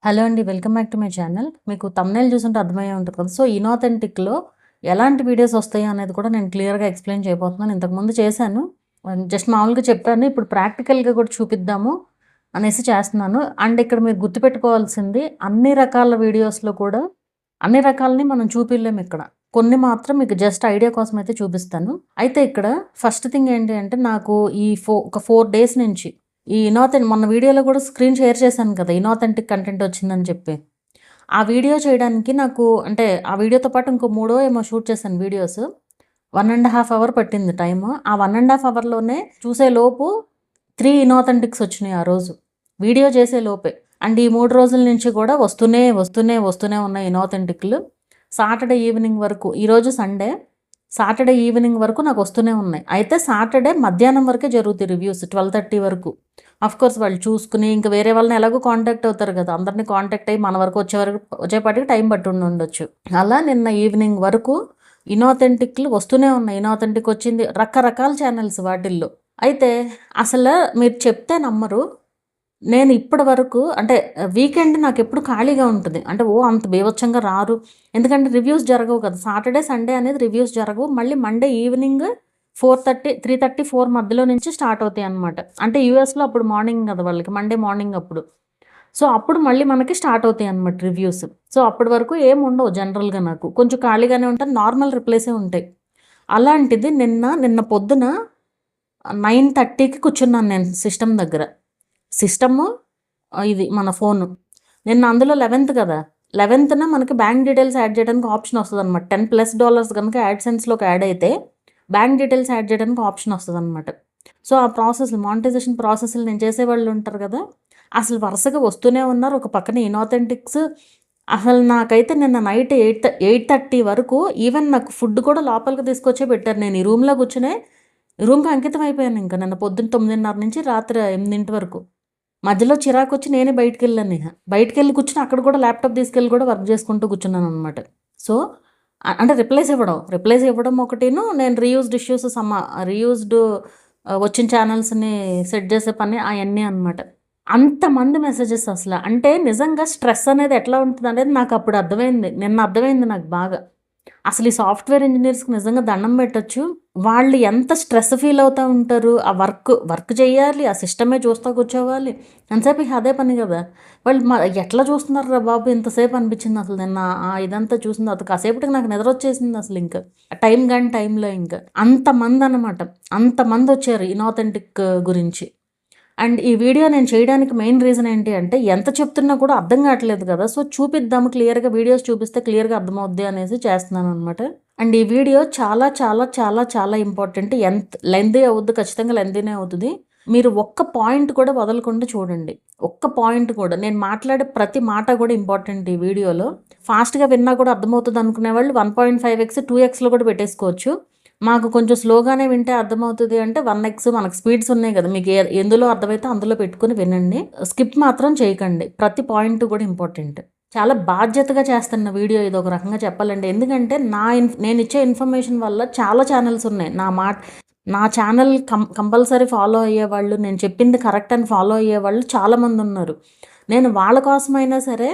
Hello అండి. Welcome back to my channel. మీకు thumbnail చూసుంటే అర్థమయ్యే ఉంటది కదా! సో, ఇనాథెంటిక్‌లో ఎలాంటి వీడియోస్ వస్తాయి అనేది కూడా నేను క్లియర్‌గా ఎక్స్‌ప్లెయిన్ చేయబోతున్నాను. ఇంతకుముందు చేశాను. జస్ట్ మామూలుగా చెప్పాను. ఇప్పుడు ప్రాక్టికల్‌గా కూడా చూపిద్దాము అనేసి చేస్తున్నాను. అండ్ ఇక్కడ మీరు గుర్తుపెట్టుకోవాల్సింది అన్ని రకాల వీడియోస్‌లో కూడా అన్ని రకాలని మనం చూపియలేము ఇక్కడ. కొన్ని మాత్రం మీకు జస్ట్ ఐడియా కోసం అయితే చూపిస్తాను. అయితే ఇక్కడ ఫస్ట్ థింగ్ ఏంటి అంటే నాకు ఒక 4 డేస్ నుంచి ఈ మొన్న వీడియోలో కూడా స్క్రీన్ షేర్ చేశాను కదా! ఇనాథెంటిక్ కంటెంట్ వచ్చిందని చెప్పి. ఆ వీడియో చేయడానికి నాకు అంటే ఆ వీడియోతో పాటు ఇంకో మూడో ఏమో షూట్ చేశాను వీడియోస్. 1 ½ అవర్ పట్టింది టైము. ఆ 1 ½ అవర్‌లోనే చూసేలోపు 3 ఇనాథెంటిక్స్ వచ్చినాయి ఆ రోజు. వీడియో చేసే లోపే. అండ్ ఈ 3 రోజుల నుంచి కూడా వస్తూనే ఉన్నాయి ఇనాథెంటిక్‌లు. సాటర్డే ఈవినింగ్ వరకు ఈరోజు సండే. సాటర్డే ఈవినింగ్ వరకు నాకు వస్తూనే ఉన్నాయి. అయితే సాటర్డే మధ్యాహ్నం వరకే జరుగుతాయి రివ్యూస్ 12:30 వరకు. ఆఫ్‌కోర్స్ వాళ్ళు చూసుకుని ఇంక వేరే వాళ్ళని ఎలాగో కాంటాక్ట్ అవుతారు కదా! అందరిని కాంటాక్ట్ అయ్యి మన వరకు వచ్చేపాటికి టైం పట్టుండొచ్చు. అలా నిన్న ఈవినింగ్ వరకు ఇనాథెంటిక్‌లు వస్తూనే ఉన్నాయి. ఇనాథెంటిక్ వచ్చింది. రకరకాల ఛానెల్స్ వాటిల్లో. అయితే అసలు మీరు చెప్తే నమ్మరు. నేను ఇప్పటి వరకు అంటే వీకెండ్ నాకెప్పుడు ఖాళీగా ఉంటది. అంటే అంత బీభత్సంగా రారు. ఎందుకంటే రివ్యూస్ జరగవు కదా! సాటర్డే, సండే అనేది రివ్యూస్ జరగవు. మళ్ళీ మండే ఈవినింగ్ 4:30, 3:30, 4 మధ్యలో నుంచి స్టార్ట్ అవుతాయన్నమాట. అంటే యూఎస్‌లో అప్పుడు మార్నింగ్ కదా! వాళ్ళకి మండే మార్నింగ్ అప్పుడు. సో, అప్పుడు మళ్ళీ మనకి స్టార్ట్ అవుతాయన్నమాట రివ్యూస్. సో, అప్పటి వరకు ఏముండవు జనరల్‌గా నాకు. కొంచెం ఖాళీగానే ఉంటాను. నార్మల్ రిప్లైసే ఉంటాయి. అలాంటిది నిన్న పొద్దున 9:30కి కూర్చున్నాను నేను సిస్టమ్ దగ్గర. సిస్టము ఇది మన ఫోను. నిన్న అందులో 11థ్ కదా! 11థ్‌న మనకి బ్యాంక్ డీటెయిల్స్ యాడ్ చేయడానికి ఆప్షన్ వస్తదనమాట. $10+ గనుక యాడ్‌సెన్స్‌లోకి యాడ్ అయితే బ్యాంక్ డీటెయిల్స్ యాడ్ చేయడానికి ఆప్షన్ వస్తదనమాట. సో, ఆ మానిటైజేషన్ ప్రాసెస్‌లు నేను చేసేవాళ్ళు ఉంటారు కదా! అసలు వరుసగా వస్తూనే ఉన్నారు. ఒక పక్కన ఇనాథెంటిక్స్. అసలు నాకైతే నిన్న నైట్ 8:30 వరకు ఈవెన్ నాకు ఫుడ్ కూడా లోపలికి తీసుకొచ్చే పెట్టారు. నేను ఈ రూమ్‌లో కూర్చొనే రూమ్‌కి అంకితం అయిపోయాను ఇంక. నిన్న పొద్దున్న 9:30 నుంచి రాత్రి 8 వరకు. మధ్యలో చిరాకొచ్చి నేనే బయటికెళ్ళాను ఇహ. బయటికెళ్ళి కూర్చొని అక్కడ కూడా ల్యాప్‌టాప్ తీసుకెళ్ళి కూడా వర్క్ చేసుకుంటూ కూర్చున్నాననమాట. సో, అంటే రిప్లైస్ ఇవ్వడం ఒకటీను నేను రీయూజ్డ్ వచ్చిన ఛానల్స్‌ని సెట్ చేసే పని అయన్నీ అనమాట. అంతమంది మెసేజెస్ అసల. అంటే నిజంగా స్ట్రెస్ అనేది ఎట్లా ఉంటదనేది నాకప్పుడు అర్థమైంది. నిన్న అర్థమైంది నాకు బాగా. అసలు ఈ సాఫ్ట్‌వేర్ ఇంజినీర్స్‌కి నిజంగా దండం పెట్టొచ్చు. వాళ్ళు ఎంత స్ట్రెస్ ఫీల్ అవుతా ఉంటారు. ఆ వర్క్ చేయాలి. ఆ సిస్టమే చూస్తా కూర్చోవాలి. ఎంతసేపు ఇక అదే పని గదా! వాళ్ళు ఎట్లా చూస్తున్నారురా బాబు ఇంతసేపు అనిపించింది అసలు నిన్న. ఇదంతా చూసిన తర్వాత కాసేపటికి నాకు నిద్రొచ్చేసింది అసలింక. టైం గాని టైంలో ఇంక. అంతమందనమాట. అంతమందొచ్చారు ఇనాథెంటిక్ గురించి. అండ్ ఈ వీడియో నేను చేయడానికి మెయిన్ రీజన్ ఏంటి అంటే ఎంత చెప్తున్నా కూడా అర్థం కావట్లేదు కదా! సో, చూపిద్దాము క్లియర్‌గా వీడియోస్ చూపిస్తే క్లియర్‌గా అర్థమవుద్ది అనేసి చేస్తున్నాననమాట. అండ్ ఈ వీడియో చాలా చాలా చాలా చాలా ఇంపార్టెంట్. లెంథీ అవుద్ది. ఖచ్చితంగా లెంథీనే అవుతది. మీరు ఒక్క పాయింట్ కూడా వదలకుండా చూడండి. ఒక్క పాయింట్ కూడా. నేను మాట్లాడే ప్రతి మాట కూడా ఇంపార్టెంట్ ఈ వీడియోలో. ఫాస్ట్‌గా విన్నా కూడా అర్థమవుతది అనుకునే వాళ్ళు 1.5x, 2xలో కూడా పెట్టేసుకోవచ్చు. మాకు కొంచెం స్లోగానే వింటే అర్థమవుతది అంటే 1x మనకు స్పీడ్స్ ఉన్నాయి కదా! మీకు ఎందులో అర్థమైతే అందులో పెట్టుకొని వినండి. స్కిప్ మాత్రం చేయకండి. ప్రతి పాయింట్ కూడా ఇంపార్టెంట్. చాలా బాధ్యతగా చేస్తున్న వీడియో ఇది ఒక రకంగా చెప్పాలంటే. ఎందుకంటే నేనిచ్చే ఇన్ఫర్మేషన్ వల్ల చాలా ఛానెల్స్ ఉన్నాయి. నా ఛానల్ కంపల్సరీ ఫాలో అయ్యేవాళ్ళు, నేను చెప్పింది కరెక్ట్ అని ఫాలో అయ్యేవాళ్ళు చాలామందున్నారు. నేను వాళ్ళ కోసమైనా సరే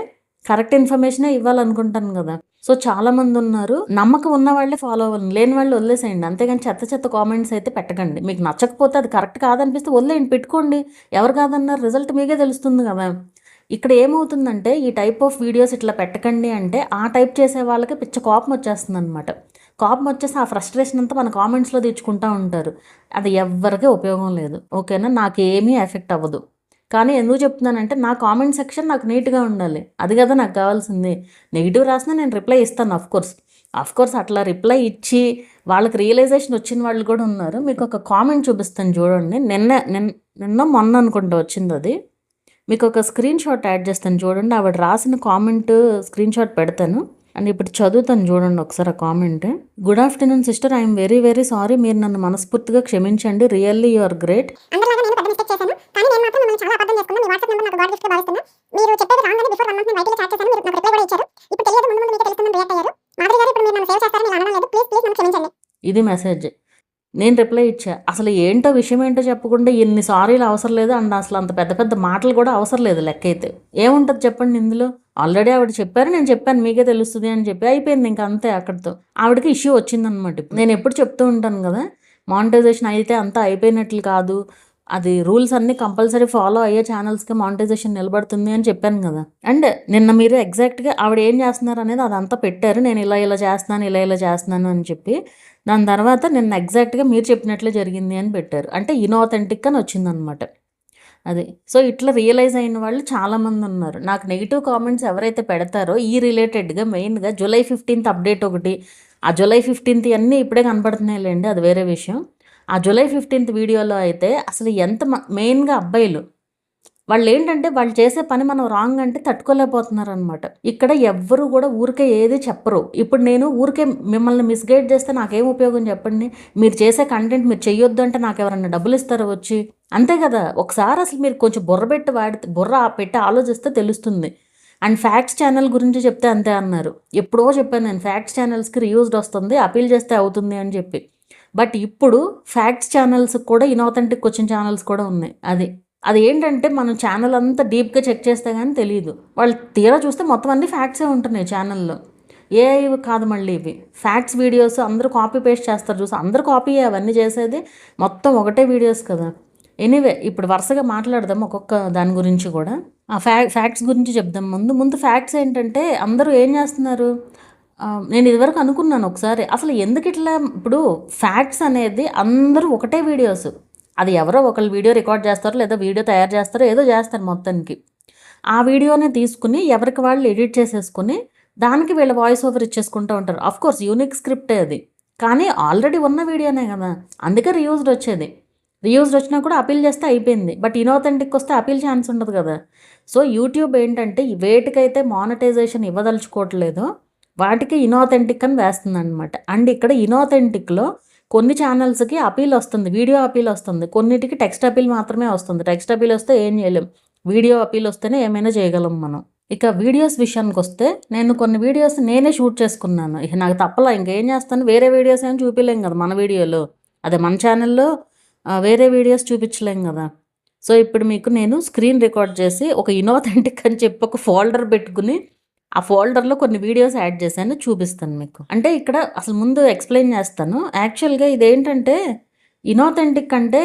కరెక్ట్ ఇన్ఫర్మేషనే ఇవ్వాలనుకుంటాను గదా! సో, చాలామందున్నారు. నమ్మకం ఉన్న వాళ్ళే ఫాలో అవ్వండి. లేని వాళ్ళు వదిలేసేయండి. అంతేగాని చెత్త చెత్త కామెంట్స్ అయితే పెట్టకండి. మీకు నచ్చకపోతే అది కరెక్ట్ కాదనిపిస్తే వదిలేయండి. పెట్టుకోండి. ఎవరు కాదన్నారు రిజల్ట్ మీకే తెలుస్తుంది గదా! ఇక్కడ ఏమవుతుందంటే ఈ టైప్ ఆఫ్ వీడియోస్ ఇట్లా పెట్టకండి అంటే ఆ టైప్ చేసే వాళ్ళకి పిచ్చ కోపం వచ్చేస్తుందనమాట. కోపం వచ్చేసి ఆ ఫ్రస్ట్రేషన్ అంతా మన కామెంట్స్‌లో తెచ్చుకుంటా ఉంటారు. అది ఎవ్వరికీ ఉపయోగం లేదు. ఓకేనా? నాకేమీ ఎఫెక్ట్ అవ్వదు. కానీ ఎందుకు చెప్తున్నానంటే నా కామెంట్ సెక్షన్ నాకు నీట్‌గా ఉండాలి. అది కదా నాకు కావాల్సింది. నెగెటివ్ రాసినా నేను రిప్లై ఇస్తాను ఆఫ్‌కోర్స్ అట్లా రిప్లై ఇచ్చి వాళ్ళకి రియలైజేషన్ వచ్చిన వాళ్ళు కూడా ఉన్నారు. మీకు ఒక కామెంట్ చూపిస్తాను చూడండి. నిన్న మొన్న అనుకుంటా వచ్చిందది. మీకు ఒక స్క్రీన్ షాట్ యాడ్ చేస్తాను చూడండి. ఆవిడ రాసిన కామెంట్ స్క్రీన్ షాట్ పెడతాను. అండ్ ఇప్పుడు చదువుతాను చూడండి ఒకసారి ఆ comment. Good afternoon sister. I am very very sorry. మీరు నన్ను మనస్ఫూర్తిగా క్షమించండి. Really you are great. అందరిలాగా నేను పెద్ద మిస్టేక్ చేశాను. కానీ నేను మాత్రం మిమ్మల్ని చాలా అబద్ధం చేసుకున్నాను. మీ వాట్సాప్ నెంబర్ నాకు గాడ్ గిఫ్ట్‌గా భావిస్తున్నా. మీరు చెప్పేది రాంగ్ అని బిఫోర్ 1 మంత్ నేను వైటీలో చాట్ చేశాను. మీరు నాకు రిప్లై కూడా ఇచ్చారు. ఇప్పుడు తెలియదు ముందు మీకే తెలుస్తుందని రియాక్ట్ అయ్యారు. మాధురి గారు ఇప్పుడు మీరు నన్ను సేవ్ చేస్తారని నేను అనడం లేదు. ప్లీజ్ నన్ను క్షమించండి. ఇది మెసేజ్. నేను రిప్లై ఇచ్చా. అసలు ఏంటో విషయం ఏంటో చెప్పకుండా ఎన్ని సారీలు అవసరం లేదు. అండ్ అసలు అంత పెద్ద పెద్ద మాటలు కూడా అవసరం లేదు లెక్కైతే. ఏముంటుంది చెప్పండి ఇందులో? ఆల్రెడీ ఆవిడ చెప్పారు, నేను చెప్పాను మీకే తెలుస్తుంది అని చెప్పి అయిపోయింది ఇంకా అంతే అక్కడితో. ఆవిడకి ఇష్యూ వచ్చిందనమాట. నేను ఎప్పుడు చెప్తూ ఉంటాను కదా, మానిటైజేషన్ అయితే అంతా అయిపోయినట్లు కాదు, అది రూల్స్ అన్నీ కంపల్సరీ ఫాలో అయ్యే ఛానల్స్కి మానిటైజేషన్ నిలబడుతుంది అని చెప్పాను కదా. అండ్ నిన్న మీరు ఎగ్జాక్ట్గా ఆవిడ ఏం చేస్తున్నారు అనేది అదంతా పెట్టారు, నేను ఇలా చేస్తున్నాను ఇలా చేస్తున్నాను అని చెప్పి. దాని తర్వాత నిన్న ఎగ్జాక్ట్గా మీరు చెప్పినట్లే జరిగింది అని పెట్టారు. అంటే ఇన్ఆథెంటిక్ అని వచ్చిందనమాట అది. సో ఇట్లా రియలైజ్ అయిన వాళ్ళు చాలామంది ఉన్నారు. నాకు నెగిటివ్ కామెంట్స్ ఎవరైతే పెడతారో ఈ రిలేటెడ్గా మెయిన్గా July 15th అప్డేట్ ఒకటి, ఆ July 15th అన్నీ ఇప్పుడే కనపడుతున్నాయిలేండి, అది వేరే విషయం. ఆ July 15th వీడియోలో అయితే అసలు ఎంత మెయిన్గా అబ్బాయిలు వాళ్ళు ఏంటంటే వాళ్ళు చేసే పని మనం రాంగ్ అంటే తట్టుకోలేకపోతున్నారు అనమాట. ఇక్కడ ఎవ్వరు కూడా ఊరికే ఏది చెప్పరు. ఇప్పుడు నేను ఊరికే మిమ్మల్ని మిస్గైడ్ చేస్తే నాకేం ఉపయోగం చెప్పండి? మీరు చేసే కంటెంట్ మీరు చెయ్యొద్దు అంటే నాకు ఎవరన్నా డబ్బులు ఇస్తారో వచ్చి? అంతే కదా. ఒకసారి అసలు మీరు కొంచెం బుర్ర పెట్టి ఆలోచిస్తే తెలుస్తుంది. అండ్ ఫ్యాక్ట్స్ ఛానల్ గురించి చెప్తే అంతే అన్నారు. ఎప్పుడో చెప్పాను నేను, ఫ్యాక్ట్స్ ఛానల్స్కి రీయూజ్డ్ వస్తుంది, అపీల్ చేస్తే అవుతుంది అని చెప్పి. బట్ ఇప్పుడు ఫ్యాక్ట్స్ ఛానల్స్కి కూడా ఇన్ఆథెంటిక్ వచ్చిన ఛానల్స్ కూడా ఉన్నాయి. అది ఏంటంటే మనం ఛానల్ అంతా డీప్గా చెక్ చేస్తే కానీ తెలియదు. వాళ్ళు తీరా చూస్తే మొత్తం అన్ని ఫ్యాక్ట్సే ఉంటున్నాయి ఛానల్లో. ఏవి కాదు మళ్ళీ ఇవి ఫ్యాక్ట్స్ వీడియోస్ అందరూ కాపీ పేస్ట్ చేస్తారు చూసి, అందరూ కాపీయే అవన్నీ చేసేది, మొత్తం ఒకటే వీడియోస్ కదా. ఎనీవే ఇప్పుడు వరుసగా మాట్లాడదాం ఒక్కొక్క దాని గురించి కూడా. ఆ ఫ్యాక్ట్స్ గురించి చెప్దాం. ముందు ఫ్యాక్ట్స్ ఏంటంటే అందరూ ఏం చేస్తున్నారు, నేను ఇదివరకు అనుకున్నాను ఒకసారి, అసలు ఎందుకు ఇట్లా ఇప్పుడు ఫ్యాక్ట్స్ అనేది అందరూ ఒకటే వీడియోస్, అది ఎవరో ఒకళ్ళు వీడియో రికార్డ్ చేస్తారో లేదా వీడియో తయారు చేస్తారో ఏదో చేస్తారు మొత్తానికి. ఆ వీడియోని తీసుకుని ఎవరికి వాళ్ళు ఎడిట్ చేసేసుకుని దానికి వీళ్ళ వాయిస్ ఓవర్ ఇచ్చేసుకుంటూ ఉంటారు. అఫ్కోర్స్ యూనిక్ స్క్రిప్టే అది, కానీ ఆల్రెడీ ఉన్న వీడియోనే కదా, అందుకే రీయూజ్డ్ వచ్చేది. రీయూజ్డ్ వచ్చినా కూడా అపీల్ చేస్తే అయిపోయింది. బట్ ఇన్ఆథెంటిక్ వస్తే అపీల్ ఛాన్స్ ఉండదు కదా. సో యూట్యూబ్ ఏంటంటే వేటికైతే మానిటైజేషన్ ఇవ్వదలుచుకోవట్లేదో వాటికి ఇన్ఆథెంటిక్ అని వేస్తుంది అనమాట. అండ్ ఇక్కడ ఇన్ఆథెంటిక్లో కొన్ని ఛానల్స్కి అపీల్ వస్తుంది, వీడియో అపీల్ వస్తుంది, కొన్నిటికి టెక్స్ట్ అపీల్ మాత్రమే వస్తుంది. టెక్స్ట్ అపీల్ వస్తే ఏం చేయలేం, వీడియో అపీల్ వస్తేనే ఏమైనా చేయగలం మనం. ఇక వీడియోస్ విషయానికి వస్తే నేను కొన్ని వీడియోస్ నేనే షూట్ చేసుకున్నాను. ఇక నాకు తప్పలా, ఇంకేం చేస్తాను, వేరే వీడియోస్ ఏం చూపించలేం కదా మన వీడియోలో, అదే మన ఛానల్లో వేరే వీడియోస్ చూపించలేం కదా. సో ఇప్పుడు మీకు నేను స్క్రీన్ రికార్డ్ చేసి ఒక ఇన్ఆథెంటిక్ అని చెప్పి ఒక ఫోల్డర్ పెట్టుకుని ఆ ఫోల్డర్లో కొన్ని వీడియోస్ యాడ్ చేశాను, చూపిస్తాను మీకు. అంటే ఇక్కడ అసలు ముందు ఎక్స్ప్లెయిన్ చేస్తాను. యాక్చువల్గా ఇదేంటంటే ఇన్ఆథెంటిక్ అంటే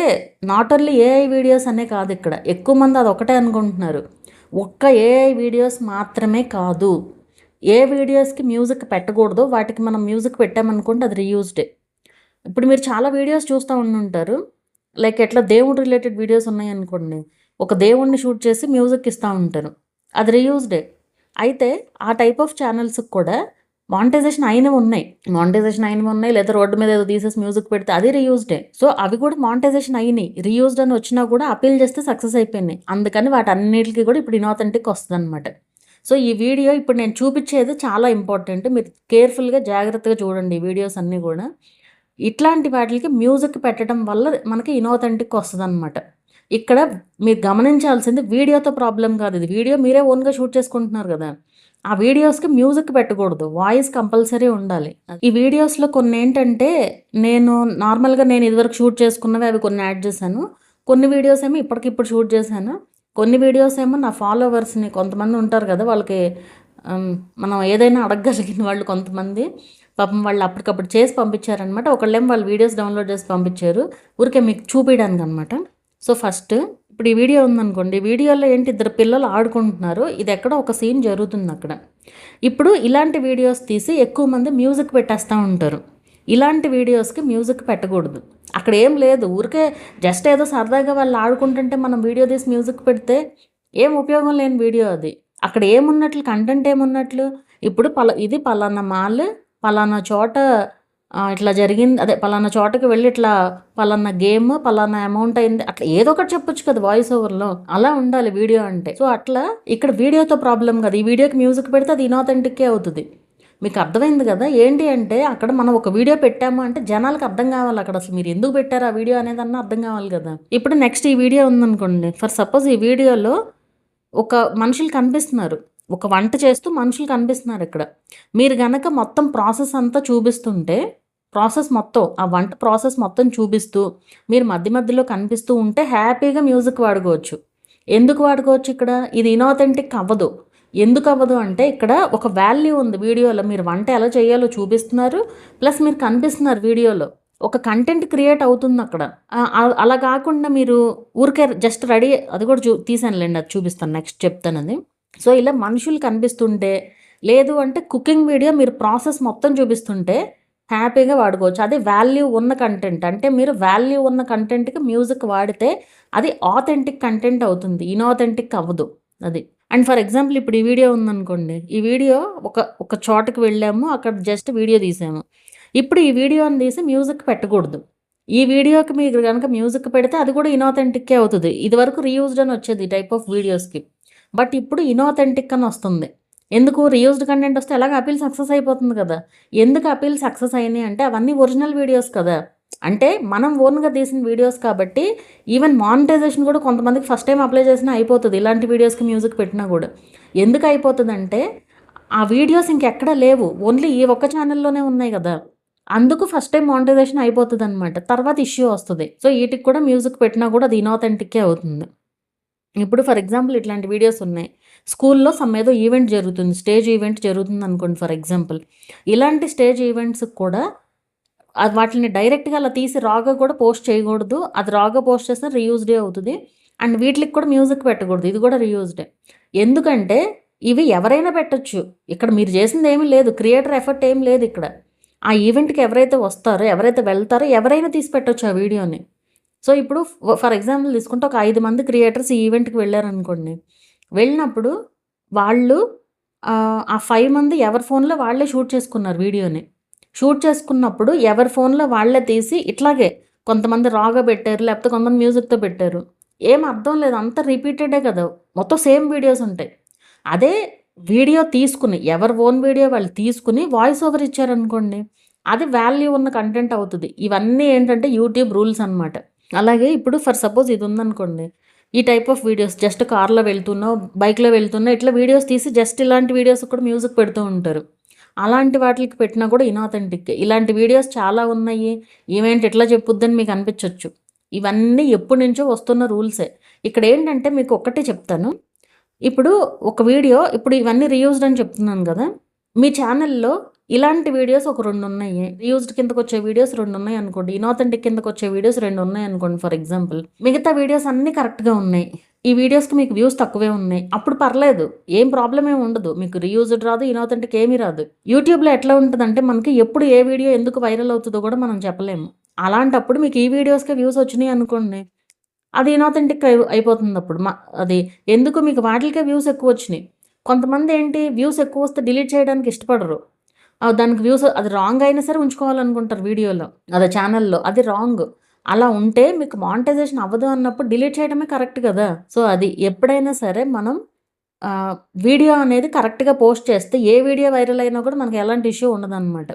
నాట్ ఓన్లీ ఏఐ వీడియోస్ అనే కాదు, ఇక్కడ ఎక్కువ మంది అది ఒకటే అనుకుంటున్నారు. ఒక్క ఏఐ వీడియోస్ మాత్రమే కాదు, ఏ వీడియోస్కి మ్యూజిక్ పెట్టకూడదు వాటికి మనం మ్యూజిక్ పెట్టామనుకుంటే అది రీయూజ్డే. ఇప్పుడు మీరు చాలా వీడియోస్ చూస్తూ ఉండుంటారు, లైక్ ఎట్లా దేవుడు రిలేటెడ్ వీడియోస్ ఉన్నాయనుకోండి, ఒక దేవుడిని షూట్ చేసి మ్యూజిక్ ఇస్తూ ఉంటారు, అది రీయూజ్డే. అయితే ఆ టైప్ ఆఫ్ ఛానల్స్కి కూడా మానిటైజేషన్ అయినవి ఉన్నాయి, లేదా రోడ్డు మీద ఏదో తీసేసి మ్యూజిక్ పెడితే అది రీయూజ్డే. సో అవి కూడా మానిటైజేషన్ అయినాయి, రీయూజ్డ్ అని వచ్చినా కూడా అపీల్ చేస్తే సక్సెస్ అయిపోయినాయి. అందుకని వాటన్నిటికీ కూడా ఇప్పుడు ఇన్ఆథెంటిక్ వస్తుంది అనమాట. సో ఈ వీడియో ఇప్పుడు నేను చూపించేది చాలా ఇంపార్టెంట్, మీరు కేర్ఫుల్గా జాగ్రత్తగా చూడండి ఈ వీడియోస్ అన్నీ కూడా. ఇట్లాంటి వాటికి మ్యూజిక్ పెట్టడం వల్ల మనకి ఇన్ఆథెంటిక్ వస్తుంది అనమాట. ఇక్కడ మీరు గమనించాల్సింది వీడియోతో ప్రాబ్లం కాదు, ఇది వీడియో మీరే ఓన్గా షూట్ చేసుకుంటున్నారు కదా, ఆ వీడియోస్కి మ్యూజిక్ పెట్టకూడదు, వాయిస్ కంపల్సరీ ఉండాలి. ఈ వీడియోస్లో కొన్ని ఏంటంటే నేను నార్మల్గా నేను ఇదివరకు షూట్ చేసుకున్నవి అవి కొన్ని యాడ్ చేశాను, కొన్ని వీడియోస్ ఏమో ఇప్పటికిప్పుడు షూట్ చేశాను, కొన్ని వీడియోస్ ఏమో నా ఫాలోవర్స్ని కొంతమంది ఉంటారు కదా వాళ్ళకి మనం ఏదైనా అడగగలిగిన వాళ్ళు కొంతమంది పాపం వాళ్ళు అప్పటికప్పుడు చేసి పంపించారనమాట. ఒకళ్ళేమో వాళ్ళు వీడియోస్ డౌన్లోడ్ చేసి పంపించారు ఊరికే మీకు చూపించడానికి అనమాట. సో ఫస్ట్ ఇప్పుడు ఈ వీడియో ఉందనుకోండి, ఈ వీడియోలో ఏంటి ఇద్దరు పిల్లలు ఆడుకుంటున్నారు, ఇది ఎక్కడో ఒక సీన్ జరుగుతుంది అక్కడ. ఇప్పుడు ఇలాంటి వీడియోస్ తీసి ఎక్కువ మంది మ్యూజిక్ పెట్టేస్తూ ఉంటారు. ఇలాంటి వీడియోస్కి మ్యూజిక్ పెట్టకూడదు, అక్కడ ఏం లేదు, ఊరికే జస్ట్ ఏదో సరదాగా వాళ్ళు ఆడుకుంటుంటే మనం వీడియో తీసి మ్యూజిక్ పెడితే ఏం ఉపయోగం లేని వీడియో అది. అక్కడ ఏమున్నట్లు, కంటెంట్ ఏమున్నట్లు, ఇప్పుడు ఇది పలానా మాల్, పలానా చోట ఇట్లా జరిగింది, అదే పలానా చోటకి వెళ్ళి ఇట్లా పలానా గేమ్ పలానా అమౌంట్ అయింది, అట్లా ఏదో ఒకటి చెప్పొచ్చు కదా వాయిస్ ఓవర్లో, అలా ఉండాలి వీడియో అంటే. సో అట్లా ఇక్కడ వీడియోతో ప్రాబ్లం కదా, ఈ వీడియోకి మ్యూజిక్ పెడితే అది ఇన్ఆథెంటిక్కే అవుతుంది. మీకు అర్థమైంది కదా. ఏంటి అంటే అక్కడ మనం ఒక వీడియో పెట్టాము అంటే జనాలకు అర్థం కావాలి, అక్కడ అసలు మీరు ఎందుకు పెట్టారు ఆ వీడియో అనేది అన్న అర్థం కావాలి కదా. ఇప్పుడు నెక్స్ట్ ఈ వీడియో ఉందనుకోండి, ఫర్ సపోజ్ ఈ వీడియోలో ఒక మనుషులు కనిపిస్తున్నారు, ఒక వంట చేస్తూ మనుషులు కనిపిస్తున్నారు. ఇక్కడ మీరు గనక మొత్తం ప్రాసెస్ అంతా చూపిస్తుంటే ప్రాసెస్ మొత్తం, ఆ వంట ప్రాసెస్ మొత్తం చూపిస్తూ మీరు మధ్య మధ్యలో కనిపిస్తూ ఉంటే హ్యాపీగా మ్యూజిక్ వాడుకోవచ్చు. ఎందుకు వాడుకోవచ్చు ఇక్కడ? ఇది ఇనాథెంటిక్ అవ్వదు. ఎందుకు అవ్వదు అంటే ఇక్కడ ఒక వాల్యూ ఉంది వీడియోలో. మీరు వంట ఎలా చేయాలో చూపిస్తున్నారు, ప్లస్ మీరు కనిపిస్తున్నారు వీడియోలో. ఒక కంటెంట్ క్రియేట్ అవుతుంది అక్కడ. అలా కాకుండా మీరు ఊరికే జస్ట్ రెడీ, అది కూడా తీసానులేండి, అది చూపిస్తాను, నెక్స్ట్ చెప్తాను అది. సో ఇలా మనుషులు కనిపిస్తుంటే, లేదు అంటే కుకింగ్ వీడియో మీరు ప్రాసెస్ మొత్తం చూపిస్తుంటే హ్యాపీగా వాడుకోవచ్చు. అది వాల్యూ ఉన్న కంటెంట్. అంటే మీరు వాల్యూ ఉన్న కంటెంట్కి మ్యూజిక్ వాడితే అది ఆథెంటిక్ కంటెంట్ అవుతుంది, ఇనాథెంటిక్ అవ్వదు అది. అండ్ ఫర్ ఎగ్జాంపుల్ ఇప్పుడు ఈ వీడియో ఉందనుకోండి, ఈ వీడియో ఒక చోటకి వెళ్ళాము, అక్కడ జస్ట్ వీడియో తీసాము. ఇప్పుడు ఈ వీడియోని తీసి మ్యూజిక్ పెట్టకూడదు. ఈ వీడియోకి మీరు కనుక మ్యూజిక్ పెడితే అది కూడా ఇనాథెంటిక్కే అవుతుంది. ఇదివరకు రీయూజ్డ్ అని వచ్చేది ఈ టైప్ ఆఫ్ వీడియోస్కి, బట్ ఇప్పుడు ఇనాథెంటిక్ అని వస్తుంది. ఎందుకు? రీయూజ్డ్ కంటెంట్ వస్తే ఎలాగ అపీల్ సక్సెస్ అయిపోతుంది కదా. ఎందుకు అపీల్ సక్సెస్ అయినాయి అంటే అవన్నీ ఒరిజినల్ వీడియోస్ కదా, అంటే మనం ఓన్గా తీసిన వీడియోస్ కాబట్టి ఈవెన్ మానిటైజేషన్ కూడా కొంతమందికి ఫస్ట్ టైం అప్లై చేసినా అయిపోతుంది ఇలాంటి వీడియోస్కి మ్యూజిక్ పెట్టినా కూడా. ఎందుకు అయిపోతుంది అంటే ఆ వీడియోస్ ఇంకెక్కడా లేవు, ఓన్లీ ఈ ఒక్క ఛానల్లోనే ఉన్నాయి కదా, అందుకు ఫస్ట్ టైం మానిటైజేషన్ అయిపోతుంది అనమాట. తర్వాత ఇష్యూ వస్తుంది. సో వీటికి కూడా మ్యూజిక్ పెట్టినా కూడా అది ఇనాథెంటిక్కే అవుతుంది. ఇప్పుడు ఫర్ ఎగ్జాంపుల్ ఇట్లాంటి వీడియోస్ ఉన్నాయి, స్కూల్లో సమ్ ఏదో ఈవెంట్ జరుగుతుంది, స్టేజ్ ఈవెంట్ జరుగుతుంది అనుకోండి ఫర్ ఎగ్జాంపుల్. ఇలాంటి స్టేజ్ ఈవెంట్స్కి కూడా వాటిని డైరెక్ట్గా అలా తీసి రాగా కూడా పోస్ట్ చేయకూడదు. అది రాగా పోస్ట్ చేస్తే రీయూజ్డే అవుతుంది. అండ్ వీటికి కూడా మ్యూజిక్ పెట్టకూడదు, ఇది కూడా రీయూజ్డే. ఎందుకంటే ఇవి ఎవరైనా పెట్టచ్చు, ఇక్కడ మీరు చేసింది ఏమీ లేదు, క్రియేటర్ ఎఫర్ట్ ఏం లేదు ఇక్కడ. ఆ ఈవెంట్కి ఎవరైతే వస్తారో, ఎవరైతే వెళ్తారో ఎవరైనా తీసి పెట్టచ్చు ఆ వీడియోని. సో ఇప్పుడు ఫర్ ఎగ్జాంపుల్ తీసుకుంటే ఒక 5 మంది క్రియేటర్స్ ఈ ఈవెంట్కి వెళ్ళారనుకోండి. వెళ్ళినప్పుడు వాళ్ళు ఆ 5 మంది ఎవరి ఫోన్లో వాళ్ళే షూట్ చేసుకున్నారు వీడియోని. షూట్ చేసుకున్నప్పుడు ఎవరి ఫోన్లో వాళ్ళే తీసి ఇట్లాగే కొంతమంది రాగా పెట్టారు, లేకపోతే కొంతమంది మ్యూజిక్తో పెట్టారు. ఏం అర్థం లేదు, అంతా రిపీటెడే కదా, మొత్తం సేమ్ వీడియోస్ ఉంటాయి. అదే వీడియో తీసుకుని ఎవరి ఓన్ వీడియో వాళ్ళు తీసుకుని వాయిస్ ఓవర్ ఇచ్చారనుకోండి, అది వాల్యూ ఉన్న కంటెంట్ అవుతుంది. ఇవన్నీ ఏంటంటే యూట్యూబ్ రూల్స్ అనమాట. అలాగే ఇప్పుడు ఫర్ సపోజ్ ఇది ఉందనుకోండి, ఈ టైప్ ఆఫ్ వీడియోస్ జస్ట్ కార్లో వెళ్తున్నావు, బైక్లో వెళ్తున్నా, ఇట్లా వీడియోస్ తీసి జస్ట్ ఇలాంటి వీడియోస్ కూడా మ్యూజిక్ పెడుతూ ఉంటారు. అలాంటి వాటికి పెట్టినా కూడా ఇనాథెంటిక్. ఇలాంటి వీడియోస్ చాలా ఉన్నాయి, ఈవెంట్ ఎట్లా చెప్పుద్దని మీకు అనిపించవచ్చు. ఇవన్నీ ఎప్పటి నుంచో వస్తున్న రూల్సే. ఇక్కడ ఏంటంటే మీకు ఒక్కటే చెప్తాను, ఇప్పుడు ఒక వీడియో, ఇప్పుడు ఇవన్నీ రీయూజ్డ్ అని చెప్తున్నాను కదా, మీ ఛానల్లో ఇలాంటి వీడియోస్ ఒక 2 ఉన్నాయి, రీయూజ్డ్ కిందకు వచ్చే వీడియోస్ 2 ఉన్నాయి అనుకోండి, ఇనాథెంటిక్ కిందకు వచ్చే వీడియోస్ 2 ఉన్నాయి అనుకోండి ఫర్ ఎగ్జాంపుల్. మిగతా వీడియోస్ అన్నీ కరెక్ట్గా ఉన్నాయి, ఈ వీడియోస్కి మీకు వ్యూస్ తక్కువే ఉన్నాయి, అప్పుడు పర్లేదు, ఏం ప్రాబ్లం ఏమి ఉండదు. మీకు రీయూజ్డ్ రాదు, ఇనాథెంటిక్ ఏమీ రాదు. యూట్యూబ్లో ఎట్లా ఉంటుందంటే మనకి ఎప్పుడు ఏ వీడియో ఎందుకు వైరల్ అవుతుందో కూడా మనం చెప్పలేము. అలాంటప్పుడు మీకు ఈ వీడియోస్కి వ్యూస్ వచ్చినాయి అనుకోండి, అది ఇనాథెంటిక్ అయిపోతుంది. అప్పుడు అది ఎందుకు మీకు వాటికే వ్యూస్ ఎక్కువ వచ్చినాయి. కొంతమంది ఏంటి, వ్యూస్ ఎక్కువ వస్తే డిలీట్ చేయడానికి ఇష్టపడరు, దానికి వ్యూస్ అది రాంగ్ అయినా సరే ఉంచుకోవాలనుకుంటారు వీడియోలో, అదే ఛానల్లో, అది రాంగ్. అలా ఉంటే మీకు మానిటైజేషన్ అవ్వదు అన్నప్పుడు డిలీట్ చేయడమే కరెక్ట్ కదా. సో అది ఎప్పుడైనా సరే మనం వీడియో అనేది కరెక్ట్గా పోస్ట్ చేస్తే ఏ వీడియో వైరల్ అయినా కూడా మనకి ఎలాంటి ఇష్యూ ఉండదన్నమాట.